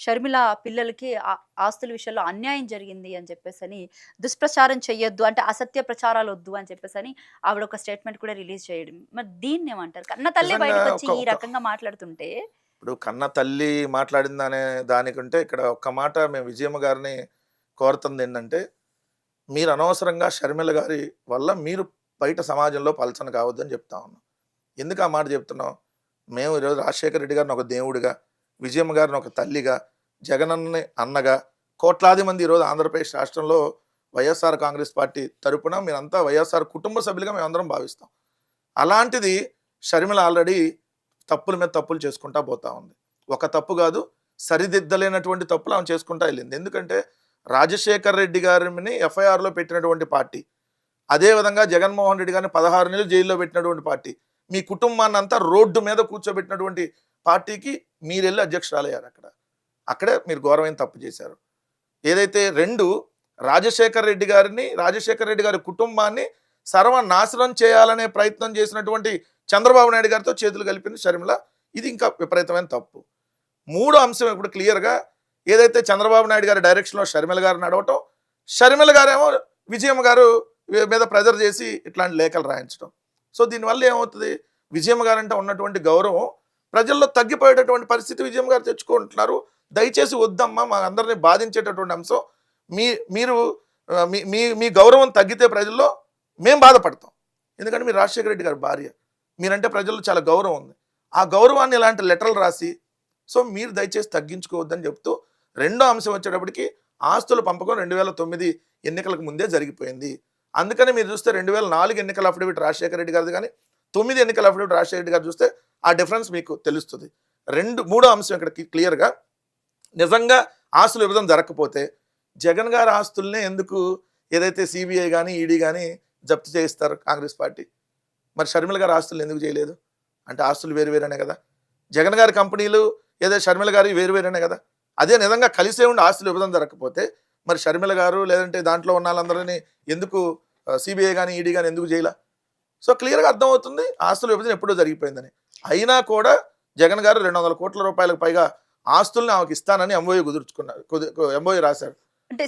షర్మిల పిల్లలకి ఆస్తుల విషయంలో అన్యాయం జరిగింది అని చెప్పేసని, దుష్ప్రచారం చెయ్యొద్దు అంటే అసత్య ప్రచారాలొద్దు అని చెప్పేసని ఆవిడ ఒక స్టేట్‌మెంట్ కూడా రిలీజ్ చేయడం. మరి దీన్నేమంటారు? కన్న తల్లే నిజంగా బయటకొచ్చి ఒక ఈ ఒక రకంగా మాట్లాడుతుంటే ఇప్పుడు కన్న తల్లి మాట్లాడిందనే దానికంటే ఇక్కడ ఒక్క మాట మేము విజయమ్మ గారిని కోరుతుందేంటంటే, మీరు అనవసరంగా షర్మిల గారి వల్ల మీరు బయట సమాజంలో పలచన కావద్దని చెప్తా ఉన్నాం. ఎందుకు ఆ మాట చెప్తున్నాం? మేము ఈరోజు రాజశేఖర రెడ్డి గారిని ఒక దేవుడిగా, విజయమ్మ గారిని ఒక తల్లిగా, జగనన్నని అన్నగా, కోట్లాది మంది ఈరోజు ఆంధ్రప్రదేశ్ రాష్ట్రంలో వైఎస్ఆర్ కాంగ్రెస్ పార్టీ తరపున మీరంతా వైఎస్ఆర్ కుటుంబ సభ్యులుగా మేమందరం భావిస్తాం. అలాంటిది షర్మిల ఆల్రెడీ తప్పుల మీద తప్పులు చేసుకుంటా పోతా ఉంది. ఒక తప్పు కాదు, సరిదిద్దలేనటువంటి తప్పులు ఆమె చేసుకుంటా వెళ్ళింది. ఎందుకంటే రాజశేఖర రెడ్డి గారిని ఎఫ్ఐఆర్లో పెట్టినటువంటి పార్టీ, అదేవిధంగా జగన్మోహన్ రెడ్డి గారిని 16 నెలలు జైల్లో పెట్టినటువంటి పార్టీ, మీ కుటుంబాన్ని అంతా రోడ్డు మీద కూర్చోబెట్టినటువంటి పార్టీకి మీరెళ్ళి అధ్యక్షురాలయ్యారు. అక్కడే మీరు ఘోరమైన తప్పు చేశారు. ఏదైతే రాజశేఖర రెడ్డి గారి కుటుంబాన్ని సర్వనాశనం చేయాలనే ప్రయత్నం చేసినటువంటి చంద్రబాబు నాయుడు గారితో చేతులు కలిపింది షర్మిల. ఇది ఇంకా విపరీతమైన తప్పు. మూడో అంశం ఇప్పుడు క్లియర్గా ఏదైతే చంద్రబాబు నాయుడు గారి డైరెక్షన్లో షర్మిల గారు నడవటం, షర్మిల గారేమో విజయమ్మ గారు మీద ప్రెజర్ చేసి ఇట్లాంటి లేఖలు రాయించడం. సో దీనివల్ల ఏమవుతుంది? విజయమ్మ గారు అంటే ఉన్నటువంటి గౌరవం ప్రజల్లో తగ్గిపోయేటటువంటి పరిస్థితి విజయమ్మ గారు తెచ్చుకుంటున్నారు. దయచేసి వద్దమ్మా, మా అందరినీ బాధించేటటువంటి అంశం. మీరు మీ గౌరవం తగ్గితే ప్రజల్లో మేము బాధపడతాం. ఎందుకంటే మీరు రాజశేఖర రెడ్డి గారి భార్య, మీరంటే ప్రజల్లో చాలా గౌరవం ఉంది. ఆ గౌరవాన్ని ఇలాంటి లెటర్లు రాసి, సో మీరు దయచేసి తగ్గించుకోవద్దని చెప్తూ, రెండో అంశం వచ్చేటప్పటికి ఆస్తుల పంపకం 2009 ఎన్నికలకు ముందే జరిగిపోయింది. అందుకని మీరు చూస్తే 2004 ఎన్నికల అఫిడవిట్ రాజశేఖర రెడ్డి గారిది కానీ 9 ఎన్నికల అఫిడవిట్ రాజశేఖర రెడ్డి గారు చూస్తే ఆ డిఫరెన్స్ మీకు తెలుస్తుంది. మూడో అంశం ఇక్కడ క్లియర్గా, నిజంగా ఆస్తుల విభజన జరగకపోతే జగన్ గారి ఆస్తుల్నే ఎందుకు ఏదైతే సిబిఐ కానీ ఈడీ కానీ జప్తు చేయిస్తారు కాంగ్రెస్ పార్టీ? మరి షర్మిల గారి ఆస్తులు ఎందుకు చేయలేదు? అంటే ఆస్తులు వేరువేరేనే కదా. జగన్ గారి కంపెనీలు ఏదైతే షర్మిల గారి వేరువేరేనే కదా. అదే నిజంగా కలిసే ఉండి ఆస్తులు విభజన జరగకపోతే మరి షర్మిల గారు లేదంటే దాంట్లో ఉన్న వాళ్ళందరినీ ఎందుకు సిబిఐ కానీ ఈడీ కానీ ఎందుకు చేయలే? సో క్లియర్గా అర్థమవుతుంది ఆస్తుల విభజన ఎప్పుడో జరిగిపోయిందని. అయినా కూడా జగన్ గారు 200 కోట్ల రూపాయలకు పైగా ఆస్తుల్ని ఆమెకి ఇస్తానని ఎంఓయూ కుదుర్చుకున్నారు, ఎంఓయూ రాశారు. అంటే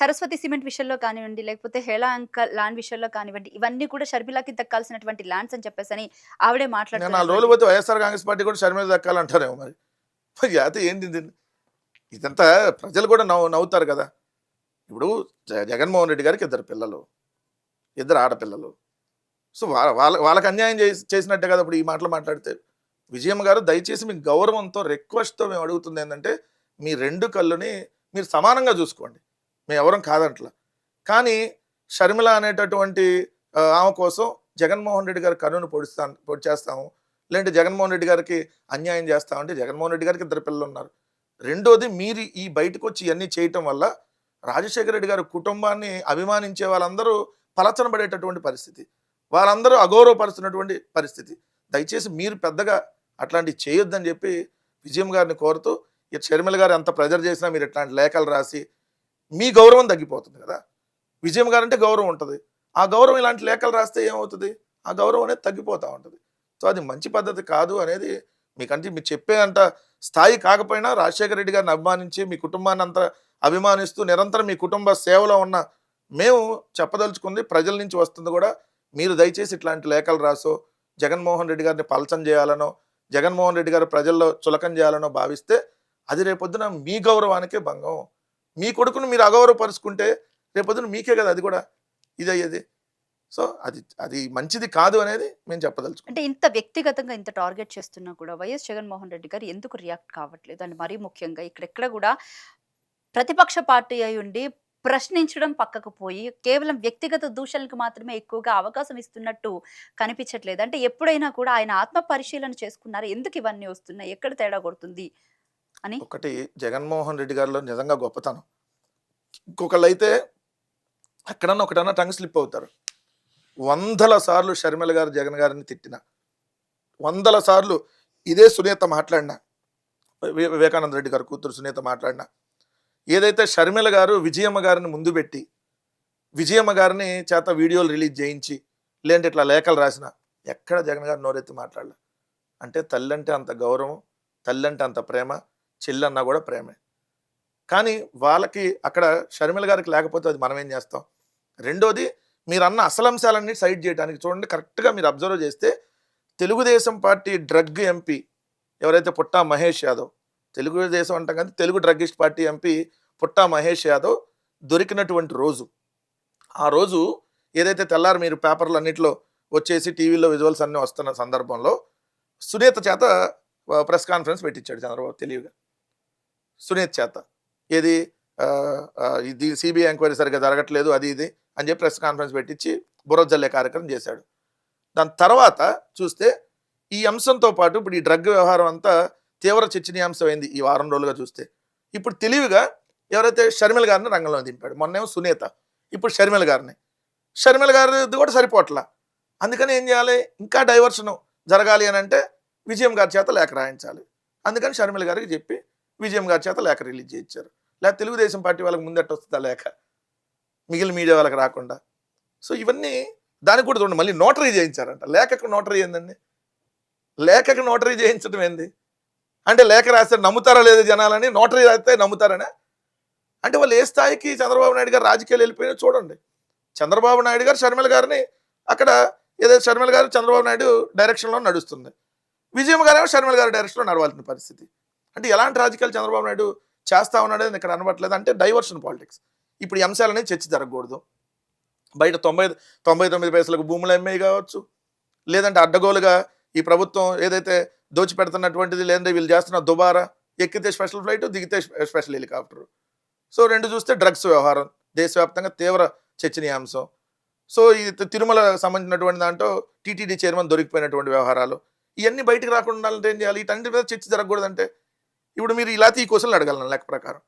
సరస్వతి సిమెంట్ విషయంలో కానివ్వండి, లేకపోతే హేళా అంకల్ ల్యాండ్ విషయంలో కానివ్వండి, ఇవన్నీ కూడా షర్మిలకి దక్కాల్సినటువంటి ల్యాండ్స్ అని చెప్పేసి ఆవిడే మాట్లాడుతున్నారు. 4 రోజులు పోతే వైఎస్ఆర్ కాంగ్రెస్ పార్టీ కూడా షర్మిల దక్కాలంటారేమో. మరి అయితే ఏంటి ఇదంతా? ప్రజలు కూడా నవ్వుతారు కదా. ఇప్పుడు జగన్మోహన్ రెడ్డి గారికి 2 పిల్లలు, 2 ఆడపిల్లలు. సో వాళ్ళకి అన్యాయం చేసినట్టే కదా ఇప్పుడు ఈ మాటలు మాట్లాడితే. విజయమ్మ గారు దయచేసి మీ గౌరవంతో రిక్వెస్ట్తో మేము అడుగుతుంది ఏంటంటే, మీ 2 కళ్ళుని మీరు సమానంగా చూసుకోండి, మేము ఎవరం కాదంట్లా. కానీ షర్మిల అనేటటువంటి ఆమె కోసం జగన్మోహన్ రెడ్డి గారి కన్నును పొడిచేస్తాము, లేదంటే జగన్మోహన్ రెడ్డి గారికి అన్యాయం చేస్తామంటే, జగన్మోహన్ రెడ్డి గారికి 2 పిల్లలు ఉన్నారు. రెండోది, మీరు ఈ బయటకు వచ్చి ఇవన్నీ చేయటం వల్ల రాజశేఖర రెడ్డి గారి కుటుంబాన్ని అభిమానించే వాళ్ళందరూ పలచనబడేటటువంటి పరిస్థితి, వాళ్ళందరూ అగౌరవపరుస్తున్నటువంటి పరిస్థితి. దయచేసి మీరు పెద్దగా అట్లాంటివి చేయొద్దని చెప్పి విజయమ్మ గారిని కోరుతూ, షర్మిల గారు ఎంత ప్రెజర్ చేసినా మీరు ఇట్లాంటి లేఖలు రాసి మీ గౌరవం తగ్గిపోతుంది కదా. విజయమ్మ గారు అంటే గౌరవం ఉంటుంది, ఆ గౌరవం ఇలాంటి లేఖలు రాస్తే ఏమవుతుంది? ఆ గౌరవం అనేది తగ్గిపోతూ ఉంటుంది. సో అది మంచి పద్ధతి కాదు అనేది మీకంటే మీరు చెప్పే అంత స్థాయి కాకపోయినా రాజశేఖర రెడ్డి గారిని అభిమానించి మీ కుటుంబాన్ని అంతా అభిమానిస్తూ నిరంతరం మీ కుటుంబ సేవలో ఉన్న మేము చెప్పదలుచుకుంది ప్రజల నుంచి వస్తుంది కూడా. మీరు దయచేసి ఇట్లాంటి లేఖలు రాసో, జగన్మోహన్ రెడ్డి గారిని పలచం చేయాలనో, జగన్మోహన్ రెడ్డి గారు ప్రజల్లో చులకం చేయాలనో భావిస్తే అది రేపొద్దున మీ గౌరవానికే భంగం. మీ కొడుకును మీరు అగౌరవపరుచుకుంటే రేపొద్దున మీకే కదా అది కూడా ఇది అయ్యేది. సో అది మంచిది కాదు అనేది మేము చెప్పదలుచుకుంటాం. అంటే ఇంత వ్యక్తిగతంగా ఇంత టార్గెట్ చేస్తున్నా కూడా వైఎస్ జగన్మోహన్ రెడ్డి గారు ఎందుకు రియాక్ట్ కావట్లేదు? అని మరీ ముఖ్యంగా ఇక్కడెక్కడ కూడా ప్రతిపక్ష పార్టీ అయి ఉండి ప్రశ్నించడం పక్కకు పోయి కేవలం వ్యక్తిగత దూషణలకు మాత్రమే ఎక్కువగా అవకాశం ఇస్తున్నట్టు కనిపించట్లేదు. అంటే ఎప్పుడైనా కూడా ఆయన ఆత్మ పరిశీలన చేసుకున్నారు, ఎందుకు ఇవన్నీ వస్తున్నాయి, ఎక్కడ తేడా కొడుతుంది అని? ఒకటి, జగన్మోహన్ రెడ్డి గారిలో నిజంగా గొప్పతనం. ఇంకొకళ్ళు అయితే ఎక్కడన్నా ఒకటన్నా టంగ్ స్లిప్ అవుతారు. 100 సార్లు షర్మిల గారు జగన్ గారిని తిట్టిన, 100 సార్లు ఇదే సునీత మాట్లాడినా, వివేకానంద రెడ్డి గారు కూతురు సునీత మాట్లాడినా, ఏదైతే షర్మిల గారు విజయమ్మ గారిని ముందు పెట్టి విజయమ్మ గారిని చేత వీడియోలు రిలీజ్ చేయించి లేదంటే ఇట్లా లేఖలు రాసిన ఎక్కడ జగన్ గారు నోరెత్తి మాట్లాడలే. అంటే తల్లి అంటే అంత గౌరవం, తల్లి అంటే అంత ప్రేమ, చెల్లన్నా కూడా ప్రేమే. కానీ వాళ్ళకి అక్కడ షర్మిల గారికి లేకపోతే అది మనం ఏం చేస్తాం? రెండోది, మీరన్న అసలంశాలన్నీ సైడ్ చేయడానికి చూడండి, కరెక్ట్‌గా మీరు అబ్జర్వ్ చేస్తే తెలుగుదేశం పార్టీ డ్రగ్ ఎంపీ ఎవరైతే పుట్టా మహేష్ యాదవ్, తెలుగుదేశం అంటాం కానీ తెలుగు డ్రగ్గిస్ట్ పార్టీ ఎంపీ పుట్టా మహేష్ యాదవ్ దొరికినటువంటి రోజు, ఆ రోజు ఏదైతే తెల్లారి మీరు పేపర్లు అన్నిట్లో వచ్చేసి టీవీలో విజువల్స్ అన్నీ వస్తున్న సందర్భంలో సునీత చేత ప్రెస్ కాన్ఫరెన్స్ పెట్టించాడు చంద్రబాబు తెలివిగా. సునీత చేత ఏది ఇది సిబిఐ ఎంక్వైరీ సరిగ్గా జరగట్లేదు అది ఇది అని చెప్పి ప్రెస్ కాన్ఫరెన్స్ పెట్టించి బుర్ర జల్లే కార్యక్రమం చేశాడు. దాని తర్వాత చూస్తే ఈ అంశంతో పాటు ఇప్పుడు ఈ డ్రగ్ వ్యవహారం అంతా తీవ్ర చర్చనీయాంశం అయింది ఈ వారం రోజులుగా చూస్తే. ఇప్పుడు తెలివిగా ఎవరైతే షర్మిల గారిని రంగంలో దింపాడు, మొన్నేమో సునీత, ఇప్పుడు షర్మిల గారిని. షర్మిల గారిది కూడా సరిపోట్లా. అందుకని ఏం చేయాలి, ఇంకా డైవర్షన్ జరగాలి అని అంటే విజయం గారి చేత లేఖ రాయించాలి. అందుకని షర్మిల గారికి చెప్పి విజయం గారి చేత లేఖ రిలీజ్ చేయించారు. లేకపోతే తెలుగుదేశం పార్టీ వాళ్ళకి ముందట్టు వస్తుంది ఆ లేఖ, మిగిలిన మీడియా వాళ్ళకి రాకుండా. సో ఇవన్నీ దానికి కూడా చూడండి, మళ్ళీ నోటరీ చేయించారంట. లేఖకు నోటరీ ఏందండి? లేఖకు నోటరీ చేయించడం ఏంది అంటే, లేఖ రాస్తే నమ్ముతారా లేదా జనాలని, నోటరీ రాస్తే నమ్ముతారనే. అంటే వాళ్ళు ఏ స్థాయికి చంద్రబాబు నాయుడు గారు రాజకీయాలు వెళ్ళిపోయినా చూడండి. చంద్రబాబు నాయుడు గారు షర్మిల గారిని అక్కడ ఏదైతే షర్మిల గారు చంద్రబాబు నాయుడు డైరెక్షన్లో నడుస్తుంది, విజయం గారేమో షర్మిల గారి డైరెక్షన్లో నడవాల్సిన పరిస్థితి. అంటే ఎలాంటి రాజకీయాలు చంద్రబాబు నాయుడు చేస్తా ఉన్నాడు ఇక్కడ అనబట్లేదు. అంటే డైవర్షన్ పాలిటిక్స్. ఇప్పుడు ఈ అంశాలనేది చర్చ జరగకూడదు. బయట 99 పైసలకు భూములు అమ్మేవి కావచ్చు, లేదంటే అడ్డగోలుగా ఈ ప్రభుత్వం ఏదైతే దోచిపెడుతున్నటువంటిది, లేదంటే వీళ్ళు చేస్తున్న దుబారా, ఎక్కితే స్పెషల్ ఫ్లైట్, దిగితే స్పెషల్ హెలికాప్టర్. సో రెండు చూస్తే డ్రగ్స్ వ్యవహారం దేశవ్యాప్తంగా తీవ్ర చర్చనీయాంశం. సో ఈ తిరుమల సంబంధించినటువంటి దాంట్లో టీటీడీ చైర్మన్ దొరికిపోయినటువంటి వ్యవహారాలు, ఇవన్నీ బయటకు రాకుండా ఉండాలంటే ఏం చేయాలి? వీటన్నిటి మీద చర్చ జరగకూడదంటే ఇప్పుడు మీరు ఇలా ఈ క్వశ్చన్లు అడగలను లెక్క ప్రకారం.